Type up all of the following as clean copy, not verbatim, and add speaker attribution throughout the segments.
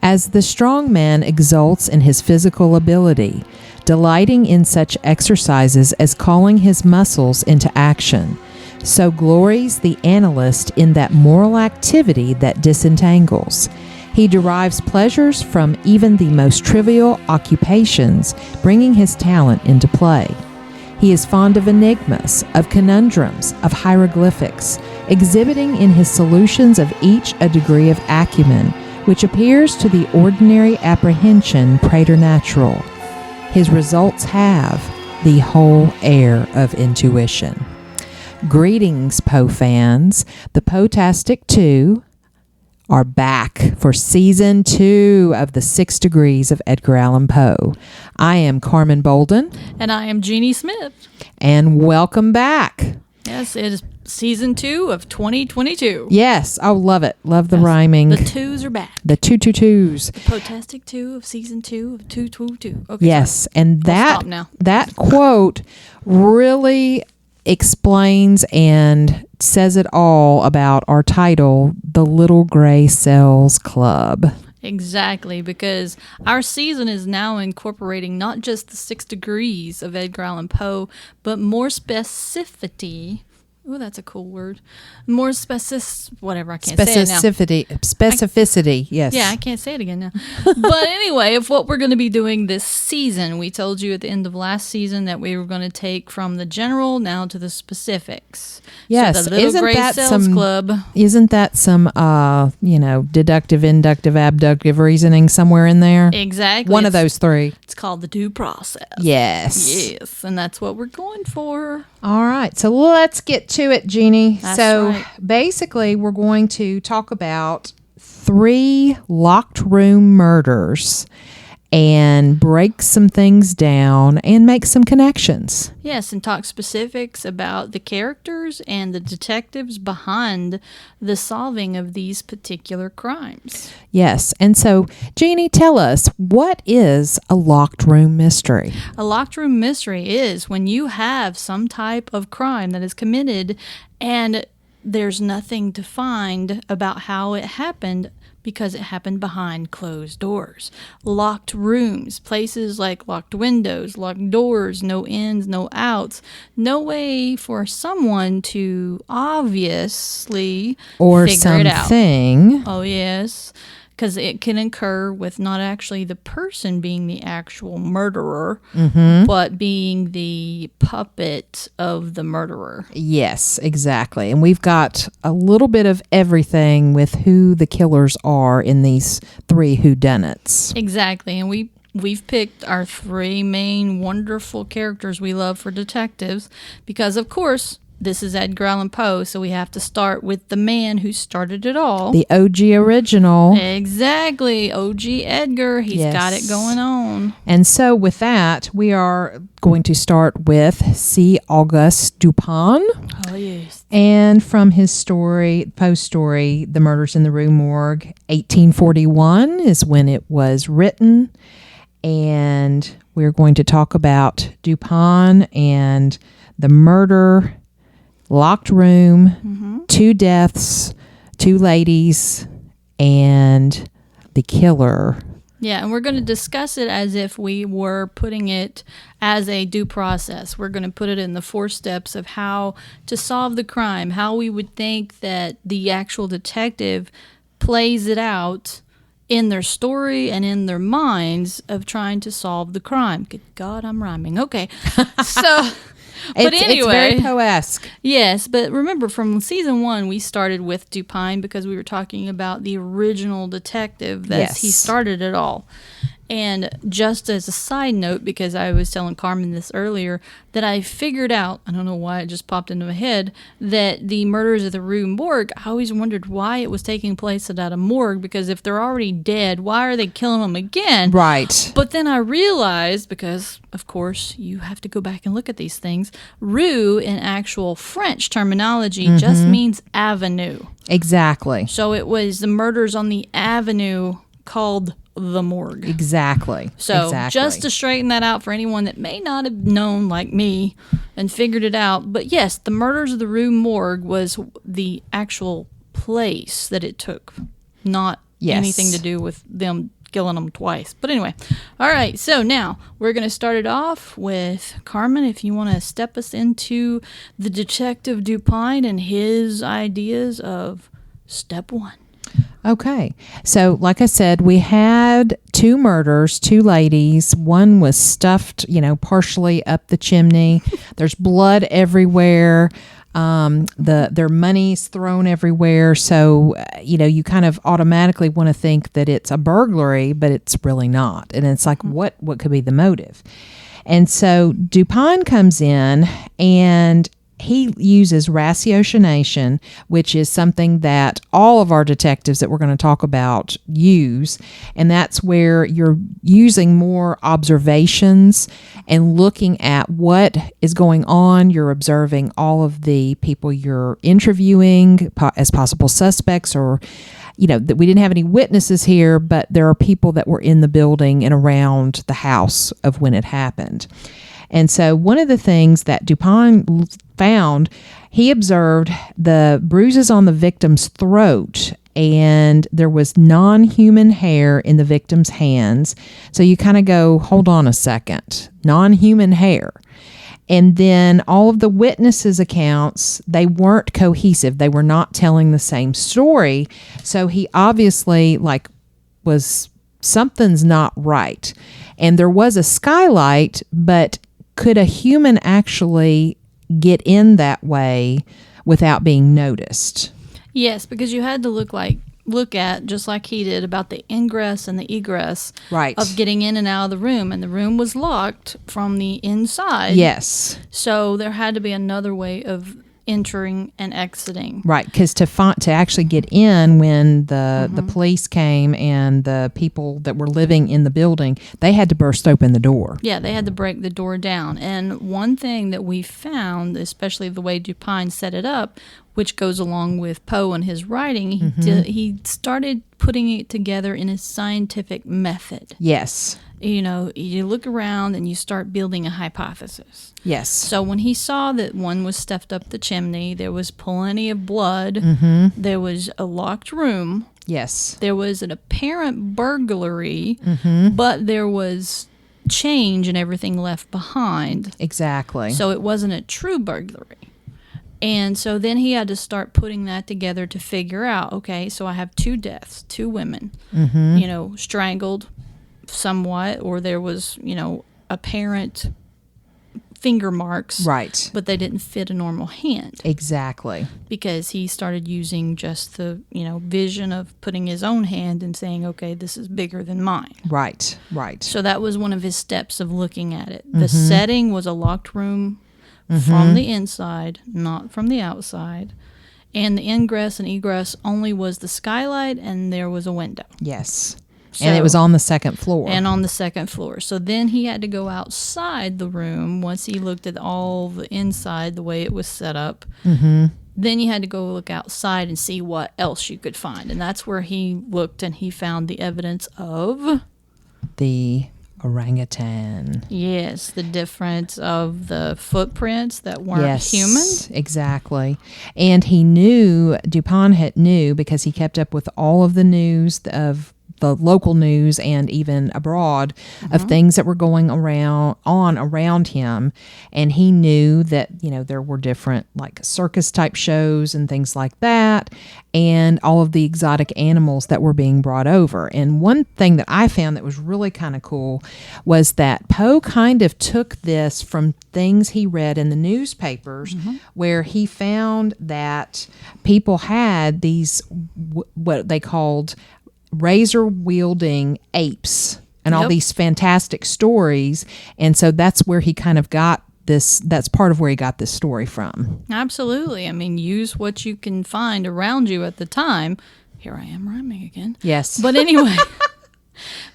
Speaker 1: as the strong man exults in his physical ability, delighting in such exercises as calling his muscles into action, so glories the analyst in that moral activity that disentangles. He derives pleasures from even the most trivial occupations, bringing his talent into play. He is fond of enigmas, of conundrums, of hieroglyphics, exhibiting in his solutions of each a degree of acumen, which appears to the ordinary apprehension preternatural. His results have the whole air of intuition. Greetings, Poe fans. The Poe-tastic 2 are back for Season 2 of The 6 Degrees of Edgar Allan Poe. I am Carmen Bolden.
Speaker 2: And I am Jeanie Smith.
Speaker 1: And welcome back.
Speaker 2: Yes, it is Season 2 of 2022.
Speaker 1: Yes, I love it. Love the rhyming.
Speaker 2: The twos are back.
Speaker 1: The two-two-twos.
Speaker 2: The Poe-tastic 2 of Season 2 of 222. Okay,
Speaker 1: yes,
Speaker 2: sorry.
Speaker 1: And that quote really explains and says it all about our title, The Little Gray Cells Club.
Speaker 2: Exactly, because our season is now incorporating not just the 6 degrees of Edgar Allan Poe, but more specificity. Oh, that's a cool word. More whatever, I can't say it now.
Speaker 1: Specificity, yes.
Speaker 2: Yeah, I can't say it again now. But anyway, of what we're going to be doing this season, we told you at the end of last season that we were going to take from the general now to the specifics.
Speaker 1: Yes,
Speaker 2: so the Little Gray Cells Club.
Speaker 1: Isn't that some, deductive, inductive, abductive reasoning somewhere in there?
Speaker 2: Exactly.
Speaker 1: One of those three.
Speaker 2: It's called the due process.
Speaker 1: Yes.
Speaker 2: Yes, and that's what we're going for.
Speaker 1: All right, so let's get to it, Jeanie.
Speaker 2: That's
Speaker 1: so
Speaker 2: right.
Speaker 1: Basically, we're going to talk about 3 locked room murders and break some things down and make some connections.
Speaker 2: Yes, and talk specifics about the characters and the detectives behind the solving of these particular crimes.
Speaker 1: Yes, and so, Jeanie, tell us, what is a locked room mystery?
Speaker 2: A locked room mystery is when you have some type of crime that is committed and there's nothing to find about how it happened because it happened behind closed doors. Locked rooms, places like locked windows, locked doors, no ins, no outs, no way for someone to obviously
Speaker 1: or
Speaker 2: figure it out.
Speaker 1: Something.
Speaker 2: Oh, yes. Because it can occur with not actually the person being the actual murderer, but being the puppet of the murderer.
Speaker 1: Yes, exactly. And we've got a little bit of everything with who the killers are in these 3 whodunits.
Speaker 2: Exactly. And we've picked our 3 main wonderful characters we love for detectives because, of course, this is Edgar Allan Poe, so we have to start with the man who started it all.
Speaker 1: The OG original.
Speaker 2: Exactly. OG Edgar. He's got it going on.
Speaker 1: And so with that, we are going to start with C. Auguste Dupin.
Speaker 2: Oh, yes.
Speaker 1: And from his story, Poe's story, The Murders in the Rue Morgue, 1841 is when it was written. And we're going to talk about Dupin and the murder, locked room, 2 deaths, 2 ladies, and the killer.
Speaker 2: Yeah, and we're going to discuss it as if we were putting it as a due process. We're going to put it in the 4 steps of how to solve the crime, how we would think that the actual detective plays it out in their story and in their minds of trying to solve the crime. Good God, I'm rhyming. Okay, so... But anyway,
Speaker 1: it's very Poe-esque.
Speaker 2: Yes, but remember from season 1, we started with Dupin because we were talking about the original detective that he started it all. And just as a side note, because I was telling Carmen this earlier, that I figured out, I don't know why it just popped into my head, that the murders of the Rue Morgue, I always wondered why it was taking place at a morgue, because if they're already dead, why are they killing them again?
Speaker 1: Right.
Speaker 2: But then I realized, because, of course, you have to go back and look at these things, Rue in actual French terminology just means avenue.
Speaker 1: Exactly.
Speaker 2: So it was the murders on the avenue called the morgue.
Speaker 1: Exactly.
Speaker 2: So just to straighten that out for anyone that may not have known like me and figured it out. But yes, the murders of the Rue Morgue was the actual place that it took, not anything to do with them killing them twice. But anyway, all right, so now we're going to start it off with Carmen, if you want to step us into the Detective Dupin and his ideas of step one.
Speaker 1: Okay. So, like I said, we had 2 murders, 2 ladies. One was stuffed, partially up the chimney. There's blood everywhere. Their money's thrown everywhere. So, you kind of automatically want to think that it's a burglary, but it's really not. And it's like, what could be the motive? And so Dupin comes in and he uses ratiocination, which is something that all of our detectives that we're going to talk about use. And that's where you're using more observations and looking at what is going on. You're observing all of the people you're interviewing as possible suspects, or, that we didn't have any witnesses here, but there are people that were in the building and around the house of when it happened. And so one of the things that Dupin found, he observed the bruises on the victim's throat, and there was non-human hair in the victim's hands. So you kind of go, hold on a second, non-human hair. And then all of the witnesses' accounts, they weren't cohesive. They were not telling the same story. So he obviously was, something's not right. And there was a skylight, but could a human actually get in that way without being noticed?
Speaker 2: Yes, because you had to look at, just like he did, about the ingress and the egress of getting in and out of the room. And the room was locked from the inside.
Speaker 1: Yes.
Speaker 2: So there had to be another way of entering and exiting.
Speaker 1: Right, because to actually get in, when the police came and the people that were living in the building, they had to burst open the door.
Speaker 2: Yeah, they had to break the door down. And one thing that we found, especially the way Dupin set it up, which goes along with Poe and his writing, he started putting it together in a scientific method.
Speaker 1: Yes.
Speaker 2: You look around and you start building a hypothesis.
Speaker 1: Yes.
Speaker 2: So when he saw that one was stuffed up the chimney, there was plenty of blood, there was a locked room.
Speaker 1: Yes.
Speaker 2: There was an apparent burglary, but there was change and everything left behind.
Speaker 1: Exactly.
Speaker 2: So it wasn't a true burglary. And so then he had to start putting that together to figure out, okay, so I have 2 deaths, 2 women, strangled somewhat, or there was, apparent finger marks.
Speaker 1: Right.
Speaker 2: But they didn't fit a normal hand.
Speaker 1: Exactly.
Speaker 2: Because he started using just the, vision of putting his own hand and saying, okay, this is bigger than mine.
Speaker 1: Right, right.
Speaker 2: So that was one of his steps of looking at it. The setting was a locked room from the inside, not from the outside. And the ingress and egress only was the skylight, and there was a window.
Speaker 1: Yes. And it was on the second floor.
Speaker 2: And on the second floor. So then he had to go outside the room once he looked at all the inside, the way it was set up. Then you had to go look outside and see what else you could find. And that's where he looked, and he found the evidence of
Speaker 1: the orangutan.
Speaker 2: Yes, the difference of the footprints that weren't human.
Speaker 1: Exactly. And Dupin knew, because he kept up with all of the news of the local news and even abroad of things that were going around him. And he knew that, there were different circus type shows and things like that, and all of the exotic animals that were being brought over. And one thing that I found that was really kind of cool was that Poe kind of took this from things he read in the newspapers, where he found that people had these, what they called razor-wielding apes and all these fantastic stories. And so that's where he kind of got this, that's part of where he got this story from. Absolutely.
Speaker 2: I mean, use what you can find around you at the time. Here I am rhyming again.
Speaker 1: Yes.
Speaker 2: But anyway,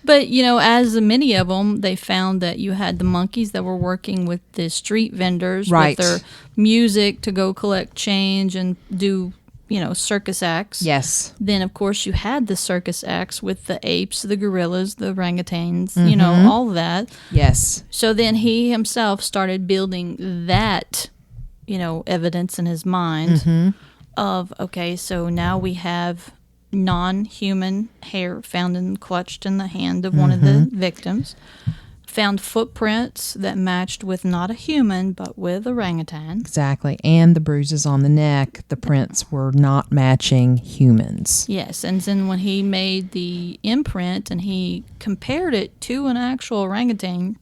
Speaker 2: but, as many of them, they found that you had the monkeys that were working with the street vendors with their music to go collect change and do circus acts.
Speaker 1: Yes.
Speaker 2: Then, of course, you had the circus acts with the apes, the gorillas, the orangutans, all of that.
Speaker 1: Yes.
Speaker 2: So then he himself started building that, evidence in his mind of, okay, so now we have non-human hair found and clutched in the hand of one of the victims. Found footprints that matched with not a human, but with orangutan.
Speaker 1: Exactly. And the bruises on the neck, the prints were not matching humans.
Speaker 2: Yes. And then when he made the imprint and he compared it to an actual orangutan,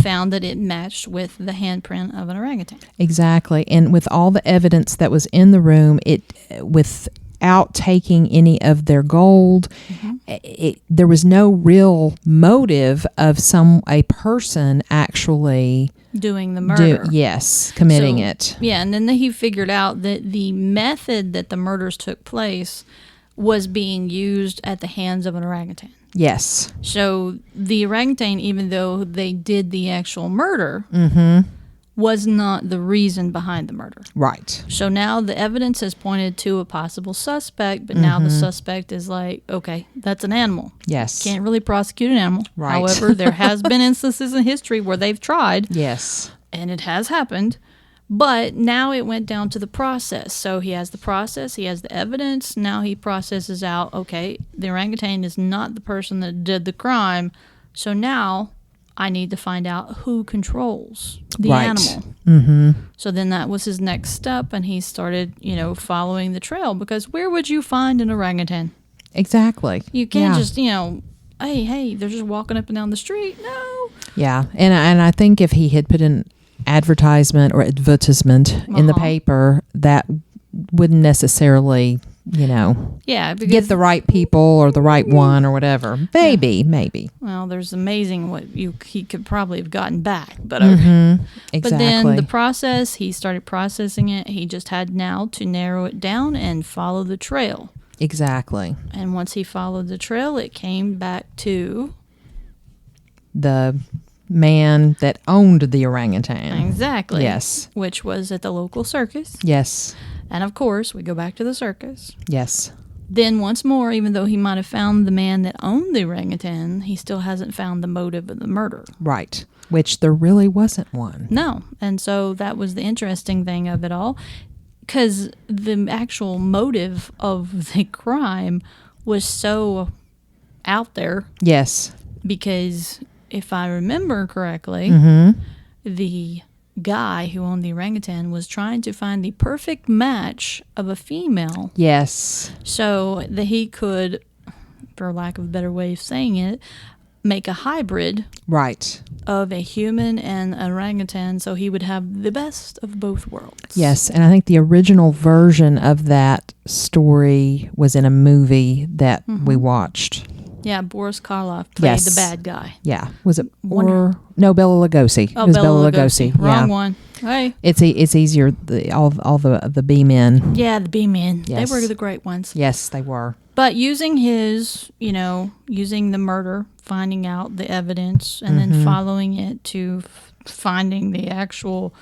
Speaker 2: found that it matched with the handprint of an orangutan.
Speaker 1: Exactly. And with all the evidence that was in the room, without taking any of their gold, there was no real motive of a person actually
Speaker 2: doing the murder.
Speaker 1: Committing it.
Speaker 2: Yeah, and then he figured out that the method that the murders took place was being used at the hands of an orangutan.
Speaker 1: Yes.
Speaker 2: So the orangutan, even though they did the actual murder, was not the reason behind the murder.
Speaker 1: Right.
Speaker 2: So now the evidence has pointed to a possible suspect, but now the suspect is like, okay, that's an animal.
Speaker 1: Yes.
Speaker 2: Can't really prosecute an animal.
Speaker 1: Right.
Speaker 2: However, there has been instances in history where they've tried.
Speaker 1: Yes.
Speaker 2: And it has happened. But now it went down to the process. So he has the process, he has the evidence. Now he processes out, okay, the orangutan is not the person that did the crime. So now I need to find out who controls the animal. So then that was his next step, and he started, following the trail, because where would you find an orangutan?
Speaker 1: Exactly.
Speaker 2: You can't just, hey, they're just walking up and down the street. No.
Speaker 1: Yeah, and I think if he had put an advertisement or advertisement in the paper, that wouldn't necessarily get the right people or the right one or whatever. Maybe.
Speaker 2: Well, there's amazing what he could probably have gotten back, but okay.
Speaker 1: Exactly.
Speaker 2: But then the process, he started processing it. He just had now to narrow it down and follow the trail.
Speaker 1: Exactly.
Speaker 2: And once he followed the trail, it came back to
Speaker 1: the man that owned the orangutan.
Speaker 2: Exactly.
Speaker 1: Yes.
Speaker 2: Which was at the local circus.
Speaker 1: Yes.
Speaker 2: And of course, we go back to the circus.
Speaker 1: Yes.
Speaker 2: Then once more, even though he might have found the man that owned the orangutan, he still hasn't found the motive of the murder.
Speaker 1: Right. Which there really wasn't one.
Speaker 2: No. And so that was the interesting thing of it all, because the actual motive of the crime was so out there.
Speaker 1: Yes.
Speaker 2: Because if I remember correctly, the guy who owned the orangutan was trying to find the perfect match of a female.
Speaker 1: Yes.
Speaker 2: So that he could, for lack of a better way of saying it, make a hybrid.
Speaker 1: Right.
Speaker 2: Of a human and orangutan, so he would have the best of both worlds.
Speaker 1: Yes, and I think the original version of that story was in a movie that we watched.
Speaker 2: Yeah, Boris Karloff played the bad guy.
Speaker 1: Yeah. Was it Bela Lugosi?
Speaker 2: Oh,
Speaker 1: it was
Speaker 2: Bela
Speaker 1: Bela Lugosi.
Speaker 2: Wrong one. Hey.
Speaker 1: It's easier, all the B-men.
Speaker 2: Yeah, the B-men.
Speaker 1: Yes.
Speaker 2: They were the great ones.
Speaker 1: Yes, they were.
Speaker 2: But using using the murder, finding out the evidence, and then following it to finding the actual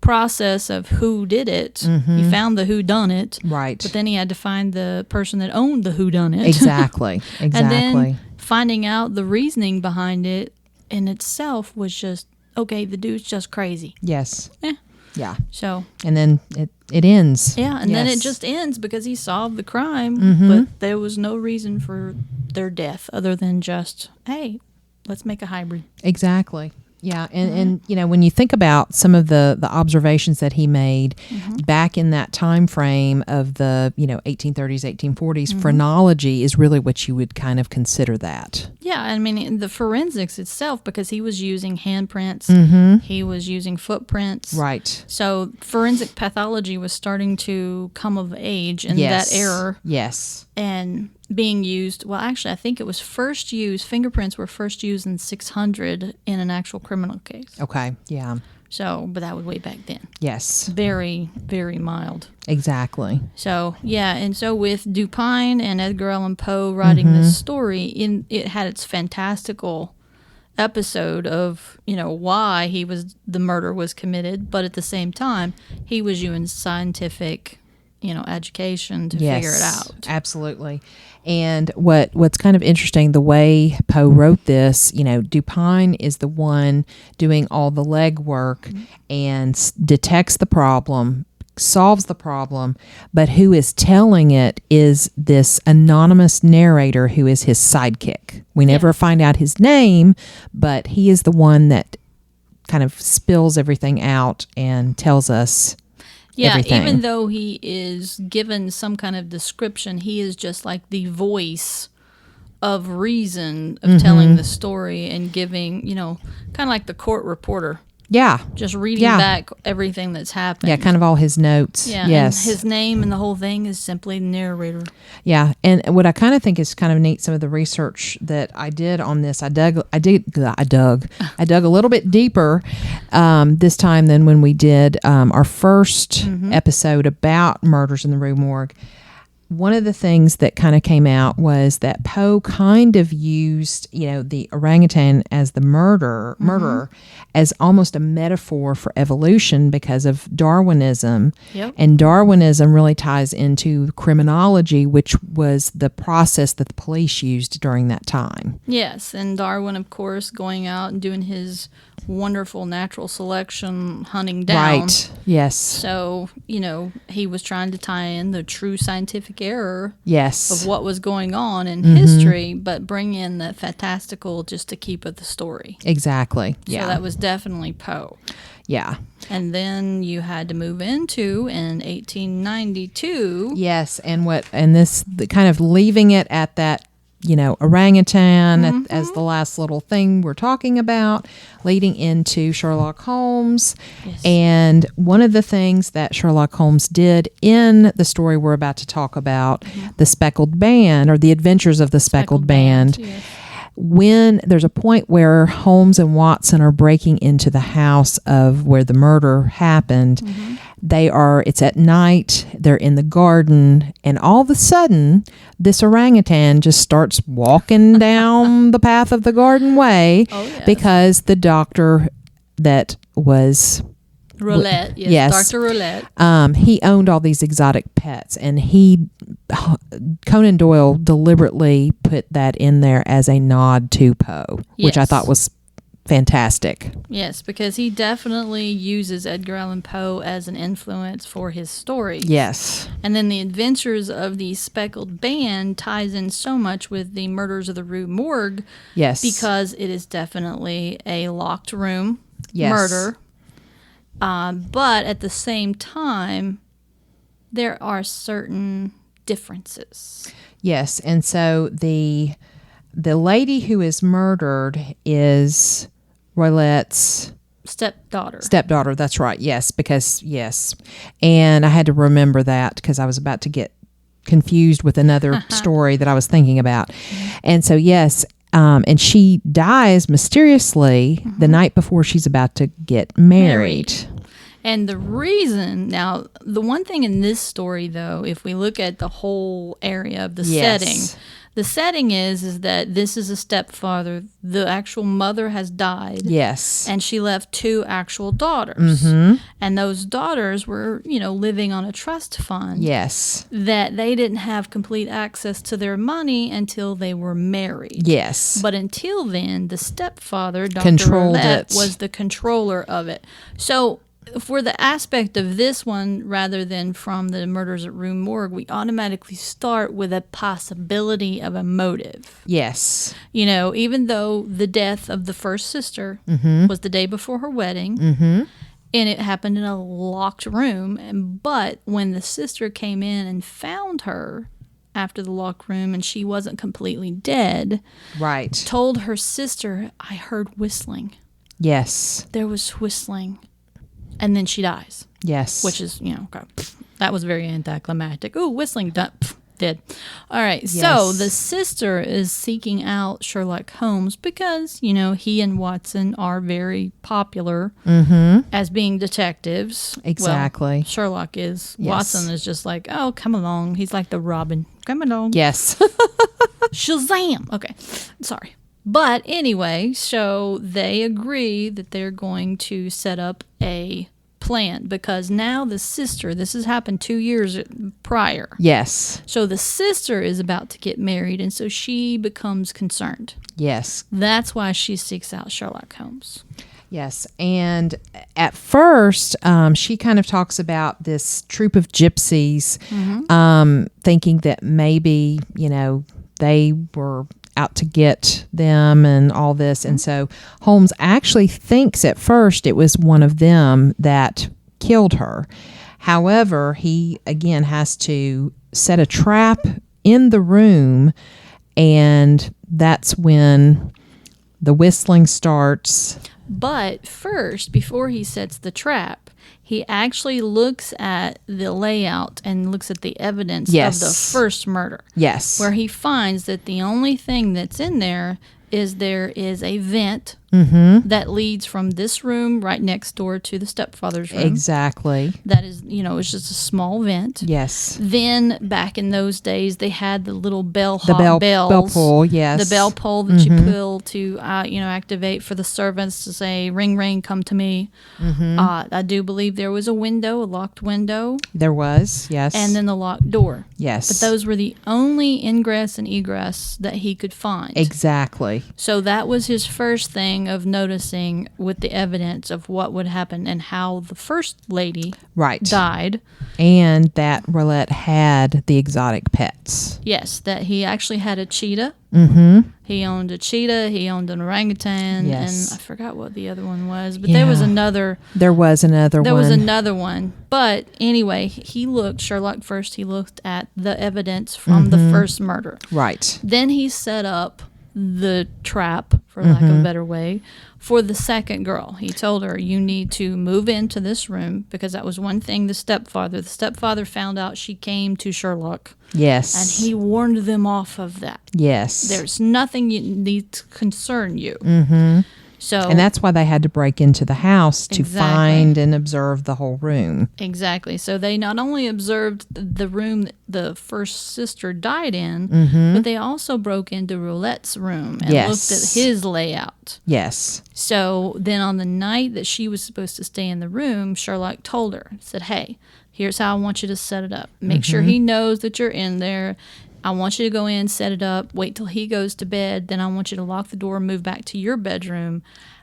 Speaker 2: process of who did it. He found the who done it.
Speaker 1: Right.
Speaker 2: But then he had to find the person that owned the who done it.
Speaker 1: Exactly.
Speaker 2: And then finding out the reasoning behind it in itself was just, okay, the dude's just crazy.
Speaker 1: Yes. Yeah.
Speaker 2: So.
Speaker 1: And then it ends.
Speaker 2: Yeah, and then it just ends because he solved the crime, but there was no reason for their death other than just, hey, let's make a hybrid.
Speaker 1: Exactly. Yeah, and when you think about some of the observations that he made back in that time frame of the 1830s, 1840s, phrenology is really what you would kind of consider that.
Speaker 2: Yeah, I mean the forensics itself, because he was using handprints, he was using footprints.
Speaker 1: Right.
Speaker 2: So forensic pathology was starting to come of age in that era.
Speaker 1: Yes.
Speaker 2: And being used, well, actually, I think it was first used, fingerprints were first used in 600 in an actual criminal case.
Speaker 1: Okay, yeah.
Speaker 2: So, but that was way back then.
Speaker 1: Yes.
Speaker 2: Very, very mild.
Speaker 1: Exactly.
Speaker 2: So, yeah, and so with Dupin and Edgar Allan Poe writing this story, it had its fantastical episode of, why the murder was committed, but at the same time, he was using scientific education to figure it out.
Speaker 1: Absolutely. And what's kind of interesting, the way Poe wrote this, Dupin is the one doing all the legwork and detects the problem, solves the problem, but who is telling it is this anonymous narrator who is his sidekick. We never find out his name, but he is the one that kind of spills everything out and tells us everything.
Speaker 2: Even though he is given some kind of description, he is just like the voice of reason of telling the story and giving, kind of like the court reporter.
Speaker 1: Yeah.
Speaker 2: Just reading back everything that's happened.
Speaker 1: Yeah, kind of all his notes.
Speaker 2: Yeah.
Speaker 1: Yes.
Speaker 2: And his name and the whole thing is simply narrator.
Speaker 1: Yeah. And what I kind of think is kind of neat, some of the research that I did on this, I dug a little bit deeper this time than when we did our first episode about murders in the Rue Morgue. One of the things that kind of came out was that Poe kind of used, the orangutan as the murderer as almost a metaphor for evolution because of Darwinism.
Speaker 2: Yep.
Speaker 1: And Darwinism really ties into criminology, which was the process that the police used during that time.
Speaker 2: Yes, and Darwin, of course, going out and doing his wonderful natural selection hunting down.
Speaker 1: Right, yes.
Speaker 2: So, he was trying to tie in the true scientific error
Speaker 1: yes.
Speaker 2: of what was going on in history, but bring in the fantastical just to keep with the story.
Speaker 1: Exactly, yeah.
Speaker 2: So that was definitely Poe.
Speaker 1: Yeah.
Speaker 2: And then you had to move into, in 1892.
Speaker 1: Yes, and this kind of leaving it at that, orangutan as the last little thing we're talking about, leading into Sherlock Holmes.
Speaker 2: Yes.
Speaker 1: And one of the things that Sherlock Holmes did in the story we're about to talk about, the Speckled Band, or the Adventures of the Speckled Band,
Speaker 2: yes.
Speaker 1: When there's a point where Holmes and Watson are breaking into the house of where the murder happened, it's at night, they're in the garden, and all of a sudden, this orangutan just starts walking down the path of the garden way because the doctor that was...
Speaker 2: Roulette, yes. Dr. Roulette.
Speaker 1: He owned all these exotic pets, and Conan Doyle deliberately put that in there as a nod to Poe, which I thought was fantastic.
Speaker 2: Yes, because he definitely uses Edgar Allan Poe as an influence for his story.
Speaker 1: Yes.
Speaker 2: And then the Adventures of the Speckled Band ties in so much with the Murders of the Rue Morgue.
Speaker 1: Yes.
Speaker 2: Because it is definitely a locked room murder. But at the same time, there are certain differences.
Speaker 1: Yes, and so the lady who is murdered is Roylette's stepdaughter. That's right. Yes, and I had to remember that because I was about to get confused with another story that I was thinking about, and so yes. And she dies mysteriously the night before she's about to get married.
Speaker 2: And the reason, now, the one thing in this story, though, if we look at the whole area of the setting is that this is a stepfather. The actual mother has died.
Speaker 1: Yes.
Speaker 2: And she left two actual daughters. And those daughters were, living on a trust fund.
Speaker 1: Yes.
Speaker 2: That they didn't have complete access to their money until they were married.
Speaker 1: Yes.
Speaker 2: But until then, the stepfather, Dr. Roulette, was the controller of it. So... for the aspect of this one, rather than from the Murders at Rue Morgue, we automatically start with a possibility of a motive.
Speaker 1: Yes.
Speaker 2: Even though the death of the first sister was the day before her wedding, and it happened in a locked room, but when the sister came in and found her after the locked room and she wasn't completely dead, told her sister, I heard whistling.
Speaker 1: Yes.
Speaker 2: There was whistling. And then she dies.
Speaker 1: Yes.
Speaker 2: Which is, okay. That was very anticlimactic. Ooh, whistling, done, dead. All right.
Speaker 1: Yes.
Speaker 2: So the sister is seeking out Sherlock Holmes because, he and Watson are very popular as being detectives.
Speaker 1: Exactly.
Speaker 2: Well, Sherlock is.
Speaker 1: Yes.
Speaker 2: Watson is just like, oh, come along. He's like the Robin. Come along.
Speaker 1: Yes.
Speaker 2: Shazam. Okay. Sorry. But anyway, so they agree that they're going to set up a plan because now the sister, this has happened 2 years prior.
Speaker 1: Yes.
Speaker 2: So the sister is about to get married, and so she becomes concerned.
Speaker 1: Yes.
Speaker 2: That's why she seeks out Sherlock Holmes.
Speaker 1: Yes, and at first, she kind of talks about this troop of gypsies, thinking that maybe, they were out to get them and all this. And so Holmes actually thinks at first it was one of them that killed her. However, he, again, has to set a trap in the room, and that's when the whistling starts.
Speaker 2: But first, before he sets the trap, he actually looks at the layout and looks at the evidence of the first murder.
Speaker 1: Yes.
Speaker 2: Where he finds that the only thing that's in there is a vent that leads from this room right next door to the stepfather's room.
Speaker 1: Exactly.
Speaker 2: That is, it's just a small vent.
Speaker 1: Yes.
Speaker 2: Then back in those days, they had the little bells.
Speaker 1: Bell pull, yes.
Speaker 2: The bell pull that you pull to, activate for the servants to say, ring, ring, come to me. I do believe there was a locked window.
Speaker 1: There was, yes.
Speaker 2: And then the locked door.
Speaker 1: Yes.
Speaker 2: But those were the only ingress and egress that he could find.
Speaker 1: Exactly.
Speaker 2: So that was his first thing of noticing with the evidence of what would happen and how the first lady died.
Speaker 1: And that Roulette had the exotic pets.
Speaker 2: Yes, that he actually had a cheetah. He owned a cheetah. He owned an orangutan.
Speaker 1: Yes.
Speaker 2: And I forgot what the other one was. But there was another.
Speaker 1: There was another
Speaker 2: one. But anyway, Sherlock first, he looked at the evidence from the first murder.
Speaker 1: Right.
Speaker 2: Then he set up the trap, for lack of a better way, for the second girl. He told her, you need to move into this room, because that was one thing the stepfather found out she came to Sherlock.
Speaker 1: Yes.
Speaker 2: And he warned them off of that.
Speaker 1: Yes.
Speaker 2: There's nothing you need to concern you. So,
Speaker 1: and that's why they had to break into the house to find and observe the whole room.
Speaker 2: Exactly. So they not only observed the room that the first sister died in, but they also broke into Roulette's room and looked at his layout.
Speaker 1: Yes.
Speaker 2: So then on the night that she was supposed to stay in the room, Sherlock told her, said, hey, here's how I want you to set it up. Make sure he knows that you're in there. I want you to go in, set it up, wait till he goes to bed. Then I want you to lock the door, move back to your bedroom,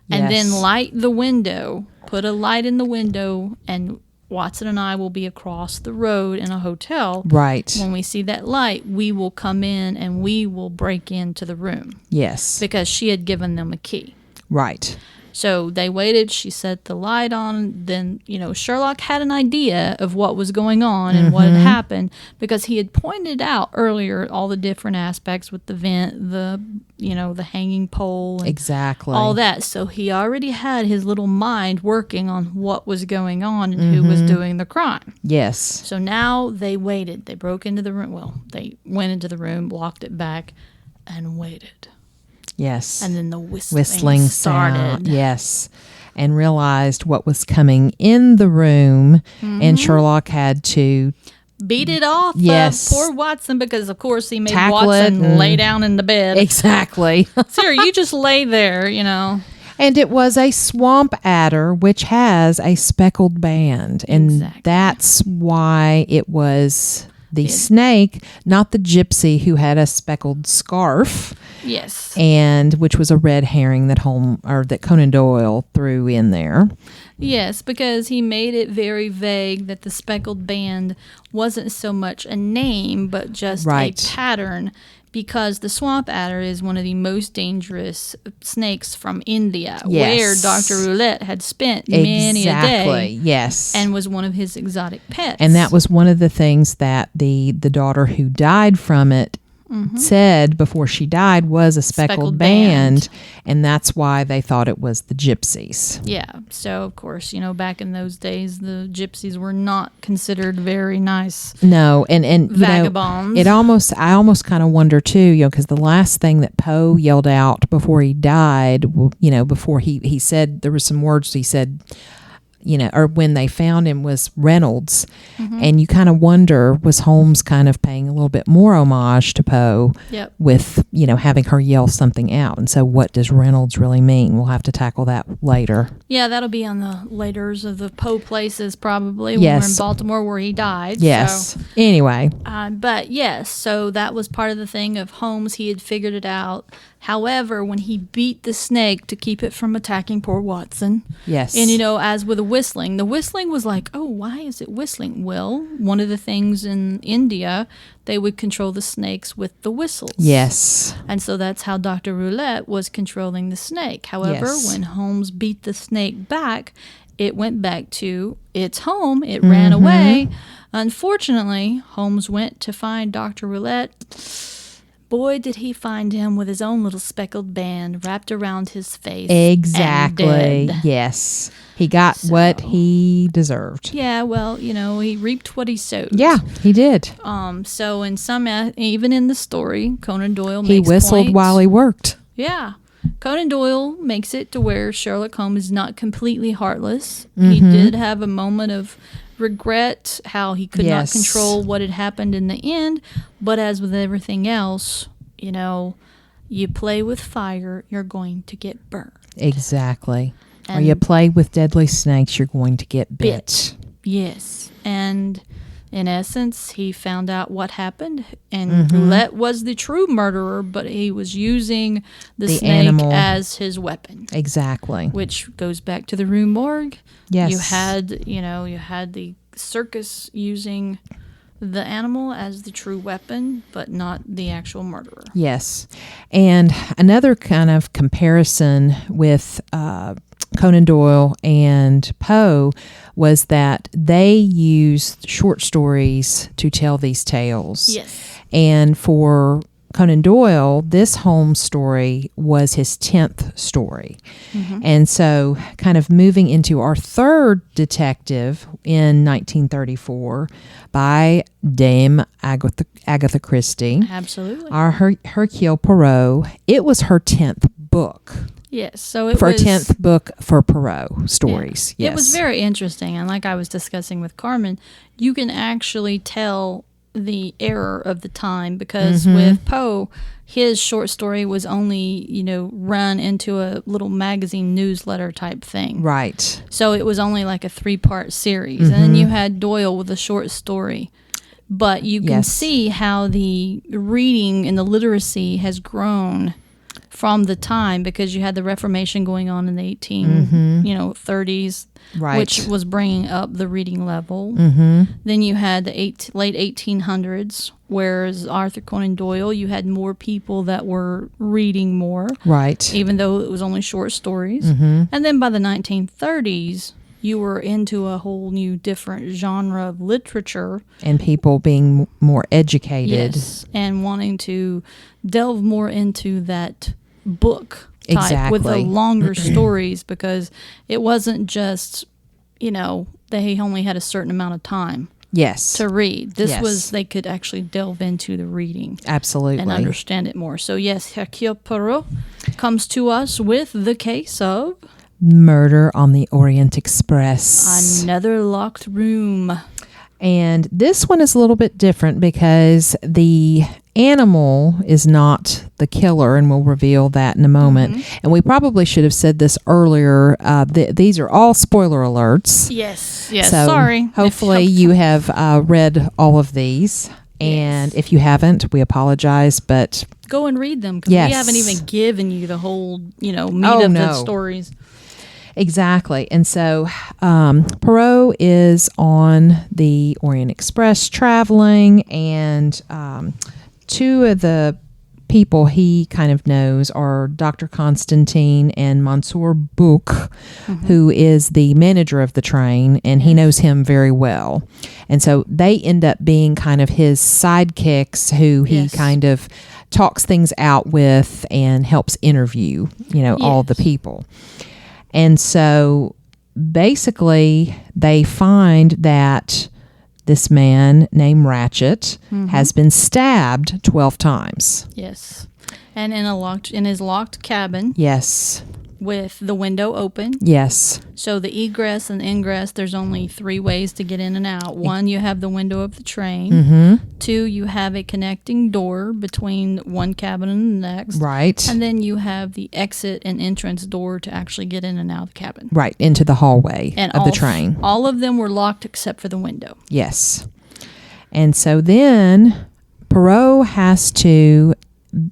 Speaker 2: and then light the window. Put a light in the window, and Watson and I will be across the road in a hotel.
Speaker 1: Right.
Speaker 2: When we see that light, we will come in and we will break into the room.
Speaker 1: Yes.
Speaker 2: Because she had given them a key.
Speaker 1: Right.
Speaker 2: So they waited. She set the light on. Then, Sherlock had an idea of what was going on and what had happened, because he had pointed out earlier all the different aspects with the vent, the hanging pole, and
Speaker 1: exactly
Speaker 2: all that. So he already had his little mind working on what was going on and who was doing the crime.
Speaker 1: Yes.
Speaker 2: So now they waited. They broke into the room. Well, they went into the room, locked it back, and waited.
Speaker 1: Yes.
Speaker 2: And then the whistling started.
Speaker 1: Sound. Yes. And realized what was coming in the room, and Sherlock had to
Speaker 2: beat it off poor Watson, because of course he made Watson lay down in the bed.
Speaker 1: Exactly.
Speaker 2: Sir, you just lay there,
Speaker 1: And it was a swamp adder, which has a speckled band. And that's why it was the snake, not the gypsy who had a speckled scarf.
Speaker 2: Yes.
Speaker 1: And which was a red herring that Conan Doyle threw in there.
Speaker 2: Yes, because he made it very vague that the speckled band wasn't so much a name, but just a pattern, because the swamp adder is one of the most dangerous snakes from India, where Dr. Roulette had spent many a day.
Speaker 1: Yes.
Speaker 2: And was one of his exotic pets.
Speaker 1: And that was one of the things that the daughter who died from it said before she died was a speckled band, and that's why they thought it was the gypsies.
Speaker 2: Yeah. So, of course, back in those days, the gypsies were not considered very nice.
Speaker 1: No, and
Speaker 2: vagabonds.
Speaker 1: I almost kind of wonder too, because the last thing that Poe yelled out before he died, before he said, there were some words he said, or when they found him was Reynolds. And you kind of wonder, was Holmes kind of paying a little bit more homage to Poe with, having her yell something out? And so what does Reynolds really mean? We'll have to tackle that later.
Speaker 2: Yeah, that'll be on the laters of the Poe places probably when we're in Baltimore where he died.
Speaker 1: Yes.
Speaker 2: So.
Speaker 1: Anyway.
Speaker 2: But yes, so that was part of the thing of Holmes. He had figured it out. However, when he beat the snake to keep it from attacking poor Watson.
Speaker 1: Yes.
Speaker 2: And, as with the whistling was like, oh, why is it whistling? Well, one of the things in India, they would control the snakes with the whistles.
Speaker 1: Yes.
Speaker 2: And so that's how Dr. Roulette was controlling the snake. However, when Holmes beat the snake back, it went back to its home. It ran away. Unfortunately, Holmes went to find Dr. Roulette. Boy, did he find him with his own little speckled band wrapped around his face.
Speaker 1: Exactly. Yes. He got what he deserved.
Speaker 2: Yeah, well, he reaped what he sowed.
Speaker 1: Yeah, he did.
Speaker 2: So in even in the story, Conan Doyle makes
Speaker 1: he whistled while he worked.
Speaker 2: Yeah. Conan Doyle makes it to where Sherlock Holmes is not completely heartless. He did have a moment of regret how he could not control what had happened in the end, but as with everything else, you play with fire, you're going to get burned.
Speaker 1: Exactly. Or you play with deadly snakes, you're going to get bit.
Speaker 2: Yes. And in essence, he found out what happened, and Roulette was the true murderer, but he was using the snake animal as his weapon.
Speaker 1: Exactly.
Speaker 2: Which goes back to the Rue Morgue.
Speaker 1: Yes.
Speaker 2: You had the circus using the animal as the true weapon, but not the actual murderer.
Speaker 1: Yes. And another kind of comparison with Conan Doyle and Poe was that they used short stories to tell these tales.
Speaker 2: Yes.
Speaker 1: And for Conan Doyle, this Holmes story was his 10th story. And so kind of moving into our third detective in 1934 by Dame Agatha Christie.
Speaker 2: Absolutely.
Speaker 1: Our Hercule Poirot. It was her 10th book.
Speaker 2: Yes, so it
Speaker 1: for
Speaker 2: was...
Speaker 1: For 10th book for Poirot stories, yes.
Speaker 2: It was very interesting, and like I was discussing with Carmen, you can actually tell the error of the time, because with Poe, his short story was only, run into a little magazine newsletter type thing.
Speaker 1: Right.
Speaker 2: So it was only like a 3-part series, and then you had Doyle with a short story. But you can see how the reading and the literacy has grown from the time, because you had the Reformation going on in the 30s,
Speaker 1: right,
Speaker 2: which was bringing up the reading level. Then you had the late 1800s, whereas Arthur Conan Doyle, you had more people that were reading more,
Speaker 1: right,
Speaker 2: even though it was only short stories. And then by the 1930s, you were into a whole new different genre of literature.
Speaker 1: And people being more educated.
Speaker 2: Yes, and wanting to delve more into that book type with the longer stories, because it wasn't just, they only had a certain amount of time to read. This was, they could actually delve into the reading.
Speaker 1: Absolutely.
Speaker 2: And understand it more. So yes, Hercule Poirot comes to us with the case of
Speaker 1: Murder on the Orient Express.
Speaker 2: Another locked room.
Speaker 1: And this one is a little bit different because the animal is not the killer, and we'll reveal that in a moment. And we probably should have said this earlier. These are all spoiler alerts.
Speaker 2: Yes,
Speaker 1: so
Speaker 2: sorry.
Speaker 1: Hopefully you have read all of these. And if you haven't, we apologize, but
Speaker 2: go and read them, because we haven't even given you the whole, meat of the stories.
Speaker 1: Exactly. And so Poirot is on the Orient Express traveling, and two of the people he kind of knows are Dr. Constantine and Monsieur Bouc, who is the manager of the train, and he knows him very well. And so they end up being kind of his sidekicks who he kind of talks things out with and helps interview, all the people. And so basically they find that this man named Ratchet has been stabbed 12 times.
Speaker 2: Yes. And in his locked cabin.
Speaker 1: Yes.
Speaker 2: with the window open.
Speaker 1: Yes.
Speaker 2: So the egress and ingress, there's only 3 ways to get in and out. 1, you have the window of the train.
Speaker 1: Mm-hmm.
Speaker 2: 2, you have a connecting door between one cabin and the next.
Speaker 1: Right.
Speaker 2: And then you have the exit and entrance door to actually get in and out of the cabin.
Speaker 1: Right, into the hallway of the train.
Speaker 2: All of them were locked except for the window.
Speaker 1: Yes. And so then Poirot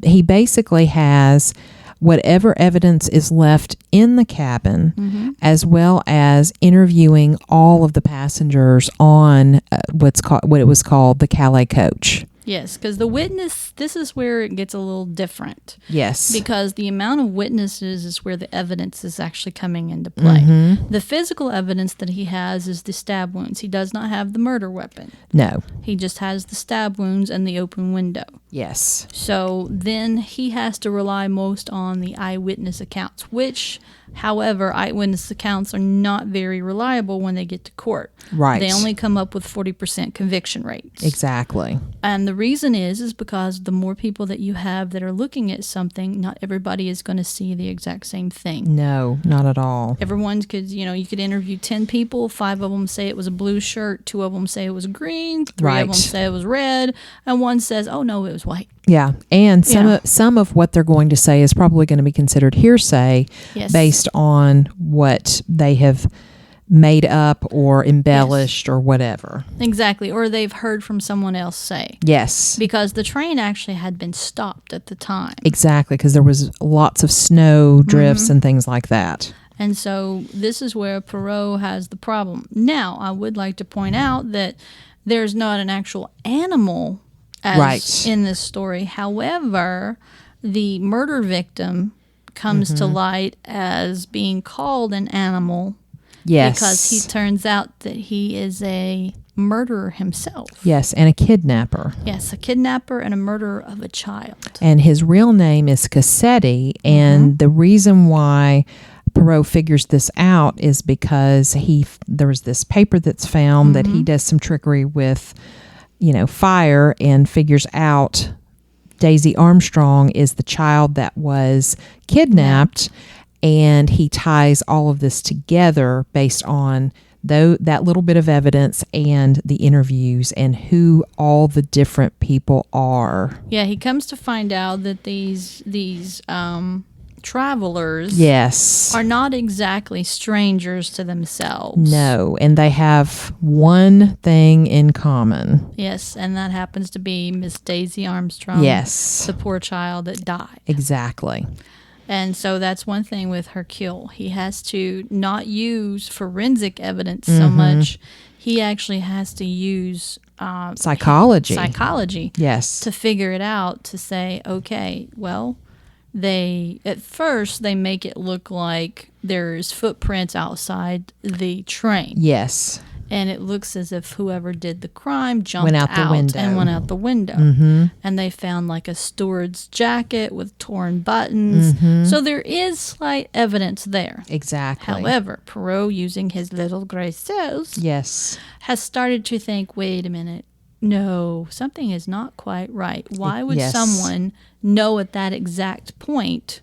Speaker 1: he basically has whatever evidence is left in the cabin, as well as interviewing all of the passengers on what it was called the Calais coach.
Speaker 2: Yes, because the witness, this is where it gets a little different.
Speaker 1: Yes.
Speaker 2: Because the amount of witnesses is where the evidence is actually coming into play. The physical evidence that he has is the stab wounds. He does not have the murder weapon.
Speaker 1: No.
Speaker 2: He just has the stab wounds and the open window.
Speaker 1: Yes.
Speaker 2: So then he has to rely most on the eyewitness accounts, which, however, eyewitness accounts are not very reliable when they get to court.
Speaker 1: Right.
Speaker 2: They only come up with 40% conviction rates.
Speaker 1: Exactly.
Speaker 2: And the reason is because the more people that you have that are looking at something, not everybody is going to see the exact same thing.
Speaker 1: No, not at all.
Speaker 2: Everyone could, you could interview 10 people, 5 of them say it was a blue shirt, 2 of them say it was green, 3 of them say it was red, and 1 says, oh no, it was white.
Speaker 1: Yeah, and some of what they're going to say is probably going to be considered hearsay based on what they have made up or embellished or whatever.
Speaker 2: Exactly, or they've heard from someone else say.
Speaker 1: Yes.
Speaker 2: Because the train actually had been stopped at the time.
Speaker 1: Exactly, because there was lots of snow drifts and things like that.
Speaker 2: And so this is where Poirot has the problem. Now, I would like to point out that there's not an actual animal in this story. However, the murder victim comes to light as being called an animal.
Speaker 1: Yes.
Speaker 2: Because he turns out that he is a murderer himself.
Speaker 1: Yes, and a kidnapper.
Speaker 2: Yes, a kidnapper and a murderer of a child.
Speaker 1: And his real name is Christie, and the reason why Poirot figures this out is because there was this paper that's found that he does some trickery with, fire, and figures out Daisy Armstrong is the child that was kidnapped. And he ties all of this together based on that little bit of evidence and the interviews and who all the different people are.
Speaker 2: Yeah, he comes to find out that these travelers are not exactly strangers to themselves.
Speaker 1: No, and they have one thing in common.
Speaker 2: Yes, and that happens to be Miss Daisy Armstrong.
Speaker 1: Yes.
Speaker 2: The poor child that died.
Speaker 1: Exactly.
Speaker 2: And so that's one thing with Hercule. He has to not use forensic evidence so much. He actually has to use
Speaker 1: psychology. Yes.
Speaker 2: To figure it out, to say, okay, well, at first they make it look like there's footprints outside the train.
Speaker 1: Yes.
Speaker 2: And it looks as if whoever did the crime jumped
Speaker 1: went out the
Speaker 2: window. And they found like a steward's jacket with torn buttons. So there is slight evidence there.
Speaker 1: Exactly.
Speaker 2: However, Poirot, using his little gray cells, has started to think, wait a minute, no, something is not quite right. Why would someone know at that exact point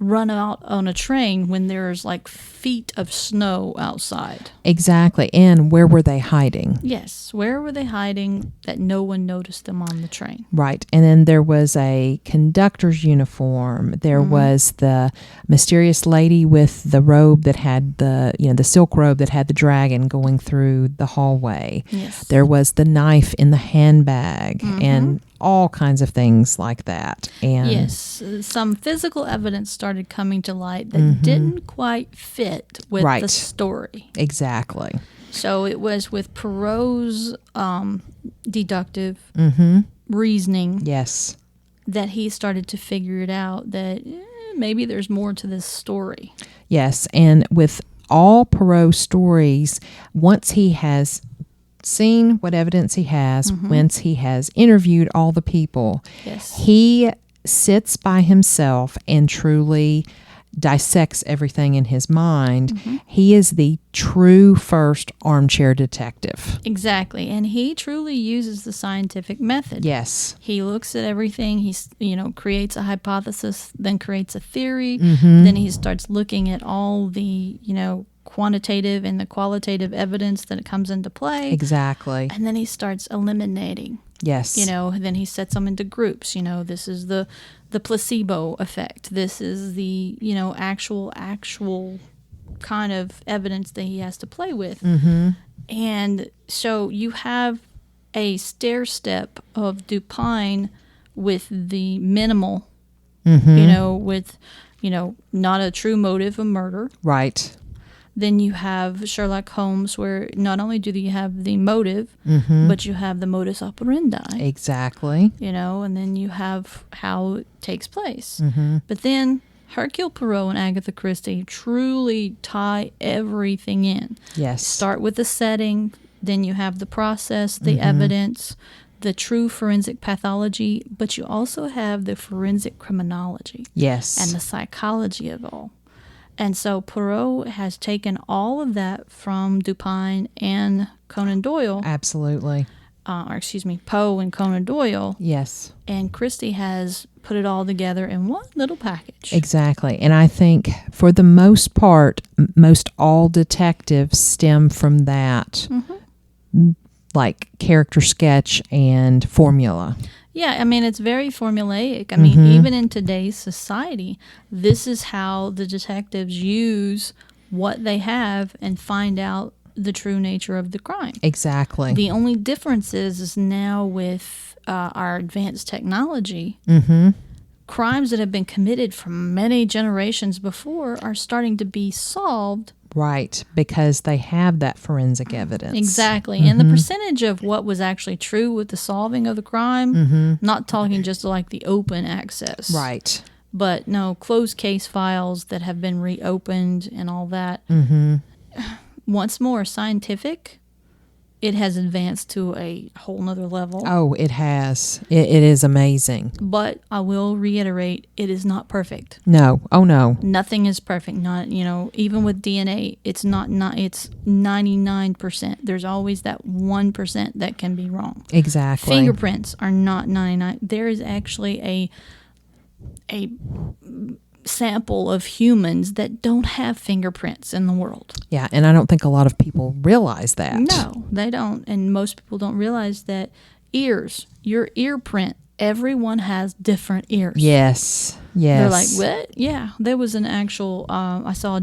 Speaker 2: run out on a train when there's like feet of snow outside?
Speaker 1: Exactly. And where were they hiding?
Speaker 2: Yes. Where were they hiding that no one noticed them on the train?
Speaker 1: Right. And then there was a conductor's uniform. There was the mysterious lady with the robe that had the silk robe that had the dragon going through the hallway.
Speaker 2: Yes.
Speaker 1: There was the knife in the handbag and all kinds of things like that. And
Speaker 2: yes, some physical evidence started coming to light that didn't quite fit with the story.
Speaker 1: Exactly.
Speaker 2: So it was with Poirot's deductive reasoning that he started to figure it out that maybe there's more to this story.
Speaker 1: Yes, and with all Poirot stories, once he has seen what evidence he has, once he has interviewed all the people, he sits by himself and truly dissects everything in his mind. He is the true first armchair detective.
Speaker 2: Exactly. And he truly uses the scientific method.
Speaker 1: Yes.
Speaker 2: He looks at everything. He, creates a hypothesis, then creates a theory. Then he starts looking at all the, quantitative and the qualitative evidence that comes into play.
Speaker 1: Exactly.
Speaker 2: And then he starts eliminating.
Speaker 1: Yes.
Speaker 2: Then he sets them into groups. This is the placebo effect. This is the, actual kind of evidence that he has to play with. And so you have a stair step of Dupin with the minimal, with, not a true motive of murder.
Speaker 1: Right.
Speaker 2: Then you have Sherlock Holmes, where not only do you have the motive, but you have the modus operandi.
Speaker 1: Exactly.
Speaker 2: And then you have how it takes place. But then Hercule Poirot and Agatha Christie truly tie everything in.
Speaker 1: Yes.
Speaker 2: Start with the setting, then you have the process, the evidence, the true forensic pathology, but you also have the forensic criminology.
Speaker 1: Yes.
Speaker 2: And the psychology of it all. And so Poirot has taken all of that from Dupin and Conan Doyle.
Speaker 1: Absolutely.
Speaker 2: Poe and Conan Doyle.
Speaker 1: Yes.
Speaker 2: And Christie has put it all together in one little package.
Speaker 1: Exactly. And I think for the most part, most all detectives stem from that, like character sketch and formula.
Speaker 2: Yeah, it's very formulaic. Even in today's society, this is how the detectives use what they have and find out the true nature of the crime.
Speaker 1: Exactly.
Speaker 2: The only difference is now with our advanced technology, crimes that have been committed from many generations before are starting to be solved.
Speaker 1: Right, because they have that forensic evidence.
Speaker 2: Exactly. And the percentage of what was actually true with the solving of the crime, not talking just like the open access.
Speaker 1: Right.
Speaker 2: But no, closed case files that have been reopened and all that. Once more, scientific, it has advanced to a whole nother level.
Speaker 1: Oh, it has. It is amazing.
Speaker 2: But I will reiterate, it is not perfect.
Speaker 1: No. Oh, no.
Speaker 2: Nothing is perfect. Not, even with DNA, it's it's 99%. There's always that 1% that can be wrong.
Speaker 1: Exactly.
Speaker 2: Fingerprints are not 99. There is actually a sample of humans that don't have fingerprints in the world.
Speaker 1: Yeah, and I don't think a lot of people realize that.
Speaker 2: No, they don't. And most people don't realize that ears, your ear print, everyone has different ears.
Speaker 1: Yes.
Speaker 2: They're like, what? Yeah. There was an actual, I saw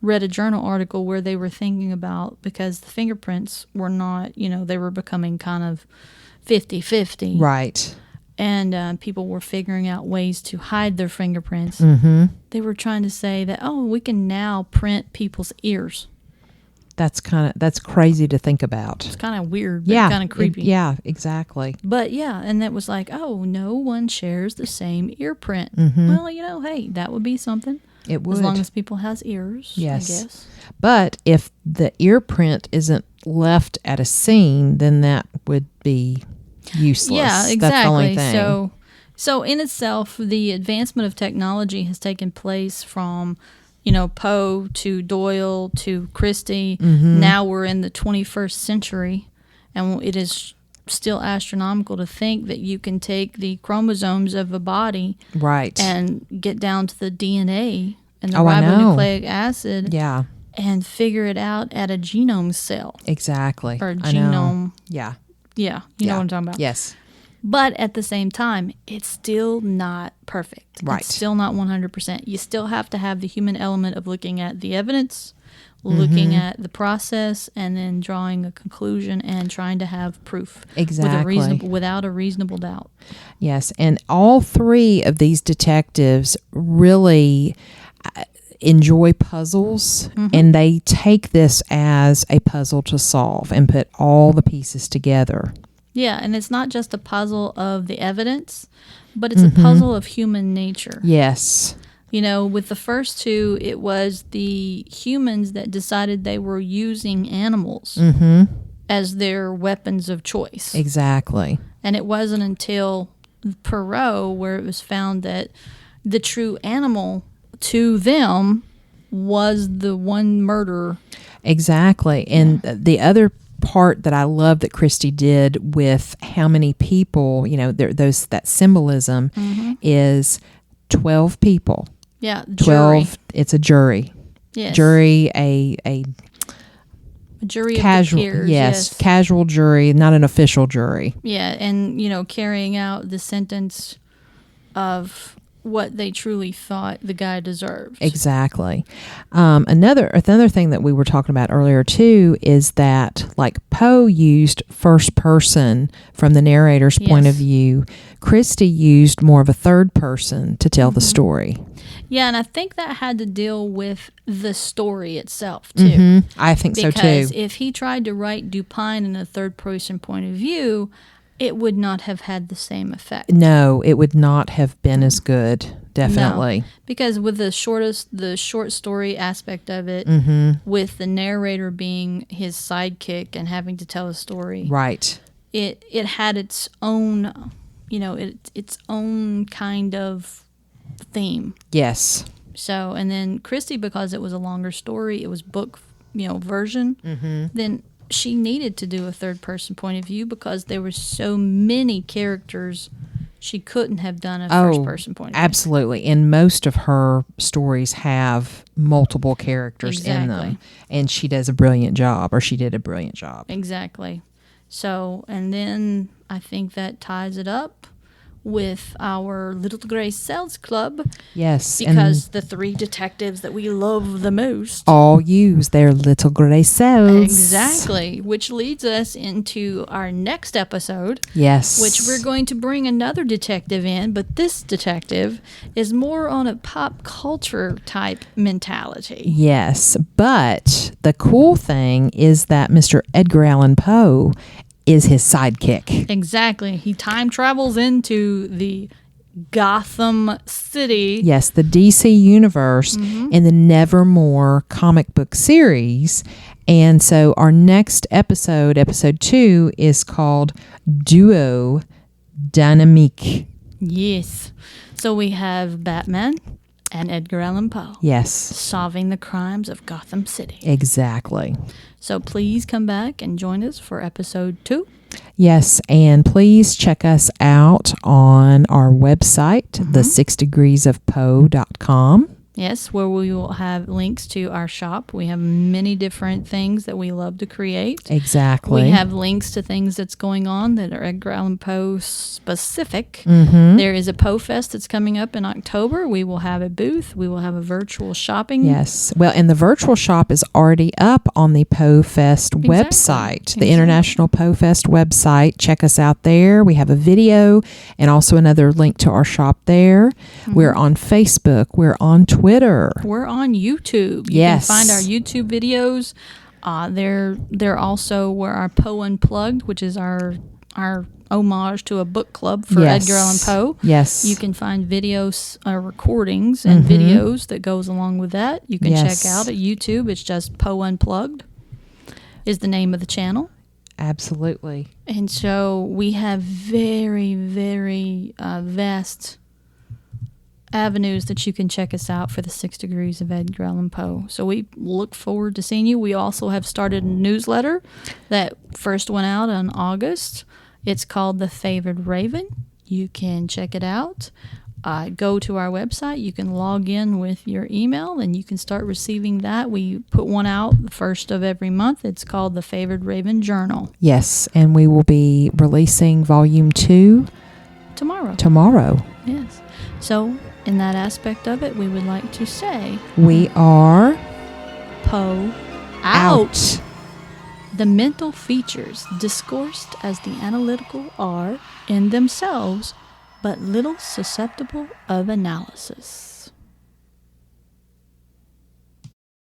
Speaker 2: read a journal article where they were thinking about, because the fingerprints were not, they were becoming kind of 50-50.
Speaker 1: Right.
Speaker 2: And people were figuring out ways to hide their fingerprints. They were trying to say that, we can now print people's ears.
Speaker 1: That's crazy to think about.
Speaker 2: It's kind of weird, but kind of creepy.
Speaker 1: Yeah, exactly.
Speaker 2: But yeah, and that was like, no one shares the same ear print. Well, hey, that would be something.
Speaker 1: It would.
Speaker 2: As long as people has ears,
Speaker 1: yes.
Speaker 2: I guess.
Speaker 1: But if the ear print isn't left at a scene, then that would be useless.
Speaker 2: Yeah, exactly.
Speaker 1: That's the only thing.
Speaker 2: So in itself, the advancement of technology has taken place from, Poe to Doyle to Christie. Now we're in the 21st century, and it is still astronomical to think that you can take the chromosomes of a body,
Speaker 1: right,
Speaker 2: and get down to the DNA and the
Speaker 1: I know.
Speaker 2: ribonucleic acid,
Speaker 1: yeah,
Speaker 2: and figure it out at a genome cell.
Speaker 1: Exactly.
Speaker 2: Or genome.
Speaker 1: Yeah.
Speaker 2: Yeah, you know what I'm talking about.
Speaker 1: Yes.
Speaker 2: But at the same time, it's still not perfect.
Speaker 1: Right.
Speaker 2: It's still not 100%. You still have to have the human element of looking at the evidence, looking at the process, and then drawing a conclusion and trying to have proof.
Speaker 1: Exactly.
Speaker 2: Without a reasonable doubt.
Speaker 1: Yes, and all three of these detectives really enjoy puzzles, and they take this as a puzzle to solve and put all the pieces together.
Speaker 2: Yeah, and it's not just a puzzle of the evidence, but it's a puzzle of human nature.
Speaker 1: Yes.
Speaker 2: With the first two, it was the humans that decided they were using animals as their weapons of choice.
Speaker 1: Exactly.
Speaker 2: And it wasn't until Poirot where it was found that the true animal to them was the one murder.
Speaker 1: Exactly. And the other part that I love that Christie did with how many people, that symbolism is 12 people.
Speaker 2: Yeah,
Speaker 1: 12.
Speaker 2: Jury.
Speaker 1: It's a jury.
Speaker 2: Yes.
Speaker 1: Jury, a
Speaker 2: jury
Speaker 1: casual,
Speaker 2: of the peers.
Speaker 1: yes, casual jury, not an official jury.
Speaker 2: Yeah, and carrying out the sentence of what they truly thought the guy deserved.
Speaker 1: Exactly. Another thing that we were talking about earlier too is that like Poe used first person from the narrator's point of view. Christie used more of a third person to tell the story.
Speaker 2: Yeah, and I think that had to deal with the story itself too.
Speaker 1: I think so too.
Speaker 2: Because if he tried to write Dupin in a third person point of view, it would not have had the same effect.
Speaker 1: No, it would not have been as good. Definitely.
Speaker 2: No, because with the short story aspect of it, with the narrator being his sidekick and having to tell a story,
Speaker 1: right?
Speaker 2: It had its own, its own kind of theme.
Speaker 1: Yes.
Speaker 2: So, and then Christie, because it was a longer story, it was book, version. Then she needed to do a third person point of view because there were so many characters. She couldn't have done a first person point of view.
Speaker 1: Absolutely. And most of her stories have multiple characters in them. And she does a brilliant job, or she did a brilliant job.
Speaker 2: Exactly. So, and then I think that ties it up with our Little Gray Cells Club.
Speaker 1: Yes.
Speaker 2: Because the three detectives that we love the most
Speaker 1: all use their little gray cells.
Speaker 2: Exactly. Which leads us into our next episode.
Speaker 1: Yes.
Speaker 2: Which we're going to bring another detective in, but this detective is more on a pop culture type mentality.
Speaker 1: Yes. But the cool thing is that Mr. Edgar Allan Poe is his sidekick.
Speaker 2: Exactly. He time travels into the Gotham City.
Speaker 1: Yes, the DC universe in the Nevermore comic book series. And so our next episode, episode 2, is called Duo Dynamique.
Speaker 2: Yes. So we have Batman and Edgar Allan Poe.
Speaker 1: Yes.
Speaker 2: Solving the crimes of Gotham City.
Speaker 1: Exactly.
Speaker 2: So please come back and join us for episode 2.
Speaker 1: Yes, and please check us out on our website, the6degreesofpoe.com.
Speaker 2: Yes, where we will have links to our shop. We have many different things that we love to create.
Speaker 1: Exactly.
Speaker 2: We have links to things that's going on that are Edgar Allan Poe specific. There is a Poe Fest that's coming up in October. We will have a booth. We will have a virtual shopping.
Speaker 1: Yes. Well, and the virtual shop is already up on the Poe Fest website, the International Poe Fest website. Check us out there. We have a video and also another link to our shop there. We're on Facebook. We're on Twitter.
Speaker 2: We're on YouTube. You can find our YouTube videos. They're also where our Poe Unplugged, which is our homage to a book club for Edgar Allan Poe.
Speaker 1: Yes.
Speaker 2: You can find videos, recordings, and videos that goes along with that. You can check out at YouTube. It's just Poe Unplugged is the name of the channel.
Speaker 1: Absolutely.
Speaker 2: And so we have very, very vast avenues that you can check us out for the 6 Degrees of Edgar Allan Poe. So we look forward to seeing you. We also have started a newsletter that first went out in August. It's called The Favored Raven. You can check it out. Go to our website. You can log in with your email and you can start receiving that. We put one out the first of every month. It's called The Favored Raven Journal.
Speaker 1: Yes, and we will be releasing volume 2 tomorrow.
Speaker 2: Yes. So in that aspect of it, we would like to say
Speaker 1: we are
Speaker 2: Poe out. The mental features discoursed as the analytical are in themselves but little susceptible of analysis.